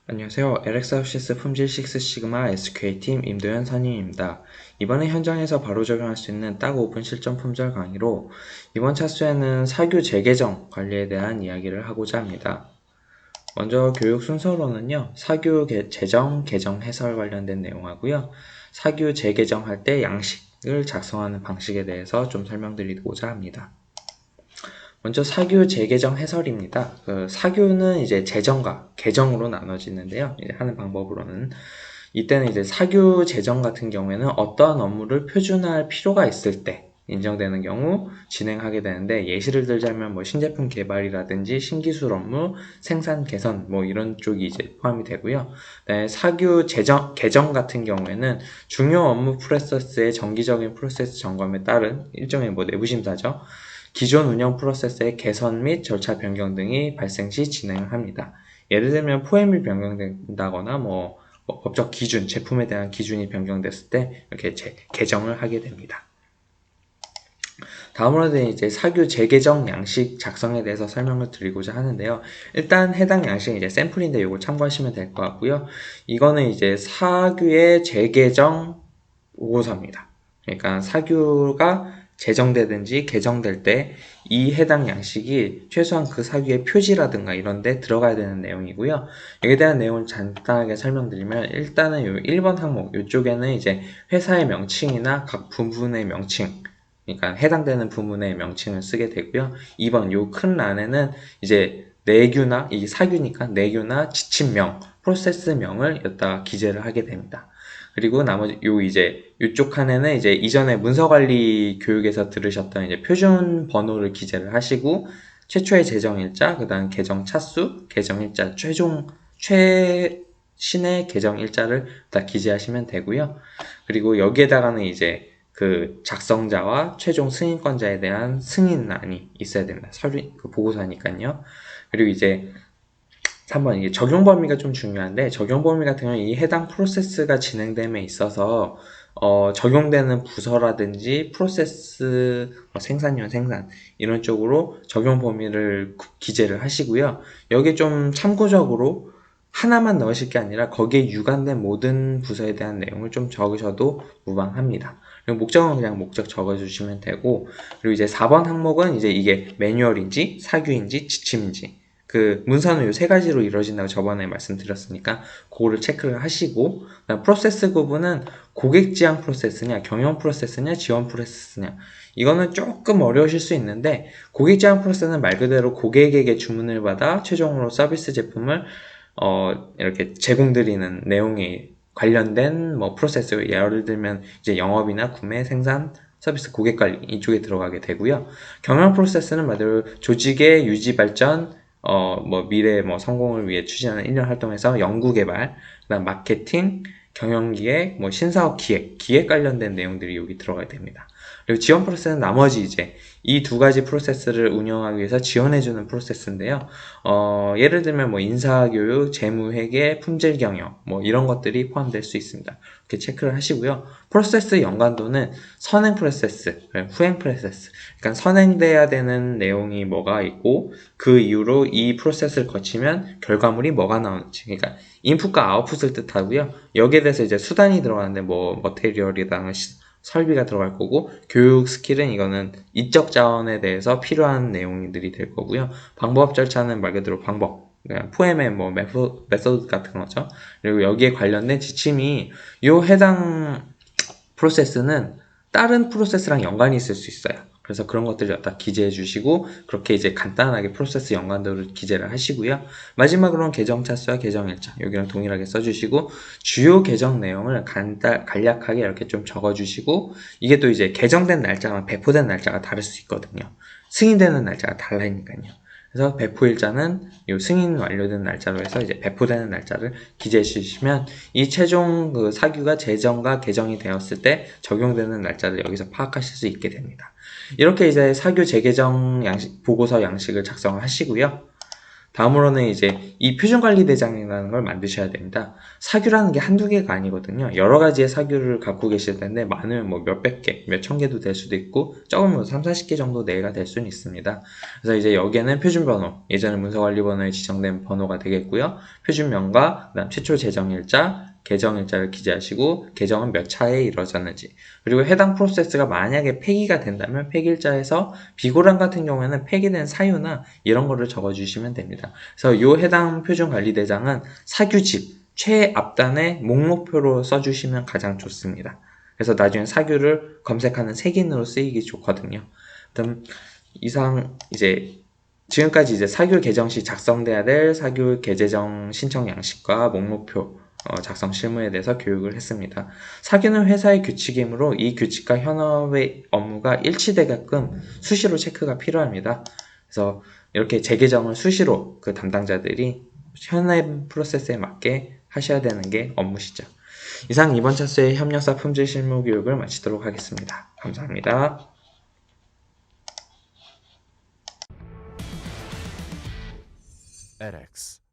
안녕하세요. LX하우시스 품질 6 시그마 SQL팀 임도현 선임입니다. 이번에 현장에서 바로 적용할 수 있는 딱 5분 실전 품절 강의로 이번 차수에는 사규 재개정 관리에 대한 이야기를 하고자 합니다. 먼저 교육 순서로는요. 사규 재정, 개정, 해설 관련된 내용하고요. 사규 재개정할 때 양식을 작성하는 방식에 대해서 좀 설명드리고자 합니다. 먼저 사규 재개정 해설입니다. 사규는 이제 재정과 개정으로 나눠지는데요. 이제 하는 방법으로는 이때는 이제 사규 재정 같은 경우에는 어떠한 업무를 표준화할 필요가 있을 때 인정되는 경우 진행하게 되는데, 예시를 들자면 뭐 신제품 개발이라든지 신기술 업무, 생산 개선 뭐 이런 쪽이 이제 포함이 되고요. 네, 사규 개정 같은 경우에는 중요 업무 프로세스의 정기적인 프로세스 점검에 따른 일종의 뭐 내부 심사죠. 기존 운영 프로세스의 개선 및 절차 변경 등이 발생 시 진행을 합니다. 예를 들면 포엠이 변경된다거나 뭐 법적 기준, 제품에 대한 기준이 변경됐을 때 이렇게 개정을 하게 됩니다. 다음으로는 이제 사규 재개정 양식 작성에 대해서 설명을 드리고자 하는데요. 일단 해당 양식은 이제 샘플인데 이거 참고하시면 될 것 같고요. 이거는 이제 사규의 재개정 보고서입니다. 그러니까 사규가 제정되든지 개정될 때 이 해당 양식이 최소한 그 사규의 표지라든가 이런 데 들어가야 되는 내용이고요. 여기에 대한 내용을 간단하게 설명드리면, 일단은 요 1번 항목 이쪽에는 이제 회사의 명칭이나 각 부분의 명칭, 그러니까 해당되는 부문의 명칭을 쓰게 되고요. 2번 요 큰 란에는 이제 내규나, 이 사규니까 내규나 지침명, 프로세스명을 여기다가 기재를 하게 됩니다. 그리고 나머지 이쪽 칸에는 이제 이전에 문서관리 교육에서 들으셨던 이제 표준 번호를 기재를 하시고, 최초의 제정일자, 그 다음 개정 차수, 개정일자, 최신의 개정일자를 다 기재하시면 되고요. 그리고 여기에다가는 이제 그 작성자와 최종 승인권자에 대한 승인란이 있어야 됩니다. 그 보고서니까요. 그리고 이제 3번 이게 적용 범위가 좀 중요한데, 적용 범위 같은 경우는 이 해당 프로세스가 진행됨에 있어서 적용되는 부서라든지 프로세스, 생산용 생산 이런 쪽으로 적용 범위를 기재를 하시고요. 여기 좀 참고적으로 하나만 넣으실 게 아니라 거기에 유관된 모든 부서에 대한 내용을 좀 적으셔도 무방합니다. 그리고 목적은 그냥 목적 적어주시면 되고, 그리고 이제 4번 항목은 이제 이게 매뉴얼인지 사규인지 지침인지, 그 문서는 이 세 가지로 이루어진다고 저번에 말씀드렸으니까 그거를 체크를 하시고, 프로세스 부분은 고객 지향 프로세스냐, 경영 프로세스냐, 지원 프로세스냐, 이거는 조금 어려우실 수 있는데, 고객 지향 프로세스는 말 그대로 고객에게 주문을 받아 최종으로 서비스 제품을 이렇게 제공드리는 내용이 관련된 뭐 프로세스, 예를 들면 이제 영업이나 구매, 생산, 서비스, 고객 관리 이쪽에 들어가게 되고요. 경영 프로세스는 말 그대로 조직의 유지 발전, 미래 성공을 위해 추진하는 1년 활동에서 연구 개발, 그다음 마케팅, 경영기획, 신사업 기획 관련된 내용들이 여기 들어가야 됩니다. 그리고 지원 프로세스는 나머지 이제 이 두 가지 프로세스를 운영하기 위해서 지원해주는 프로세스인데요. 예를 들면 인사교육, 재무회계, 품질 경영 이런 것들이 포함될 수 있습니다. 이렇게 체크를 하시고요. 프로세스 연관도는 선행 프로세스, 후행 프로세스, 그러니까 선행돼야 되는 내용이 뭐가 있고 그 이후로 이 프로세스를 거치면 결과물이 뭐가 나오는지, 그러니까 인풋과 아웃풋을 뜻하고요. 여기에 대해서 이제 수단이 들어가는데 머테리얼이랑 설비가 들어갈 거고, 교육 스킬은 이거는 이적 자원에 대해서 필요한 내용들이 될 거고요. 방법 절차는 말 그대로 방법, 포엠의 메소드 같은 거죠. 그리고 여기에 관련된 지침이 이 해당 프로세스는 다른 프로세스랑 연관이 있을 수 있어요. 그래서 그런 것들을 갖다 기재해 주시고, 그렇게 이제 간단하게 프로세스 연관도를 기재를 하시고요. 마지막으로는 개정 차수와 개정 일자, 여기랑 동일하게 써주시고, 주요 개정 내용을 간략하게 이렇게 좀 적어주시고, 이게 또 이제 개정된 날짜랑 배포된 날짜가 다를 수 있거든요. 승인되는 날짜가 달라니까요. 그래서 배포일자는 이 승인 완료된 날짜로 해서 이제 배포되는 날짜를 기재해 주시면, 이 최종 그 사규가 제정과 개정이 되었을 때 적용되는 날짜를 여기서 파악하실 수 있게 됩니다. 이렇게 이제 사규 재개정 보고서 양식을 작성을 하시고요. 다음으로는 이제 이 표준관리대장이라는 걸 만드셔야 됩니다. 사규라는 게 한두 개가 아니거든요. 여러 가지의 사규를 갖고 계실 텐데 많으면 뭐 몇백 개, 몇천 개도 될 수도 있고 적으면 3, 40개 정도 내가 될 수는 있습니다. 그래서 이제 여기에는 표준번호, 예전에 문서관리번호에 지정된 번호가 되겠고요. 표준명과 그다음 최초 제정일자, 개정일자를 기재하시고 개정은 몇 차에 이루어졌는지, 그리고 해당 프로세스가 만약에 폐기가 된다면 폐기일자에서 비고랑 같은 경우에는 폐기된 사유나 이런 거를 적어주시면 됩니다. 그래서 요 해당 표준관리대장은 사규집 최앞단에 목록표로 써주시면 가장 좋습니다. 그래서 나중에 사규를 검색하는 색인으로 쓰이기 좋거든요. 그럼 이상 이제 지금까지 이제 사규 개정 시 작성돼야 될 사규 개제정 신청 양식과 목록표 작성 실무에 대해서 교육을 했습니다. 사규는 회사의 규칙이므로 이 규칙과 현업의 업무가 일치되게끔 수시로 체크가 필요합니다. 그래서 이렇게 재개정을 수시로 그 담당자들이 현행 프로세스에 맞게 하셔야 되는 게 업무시죠. 이상 이번 차수의 협력사 품질 실무 교육을 마치도록 하겠습니다. 감사합니다. edX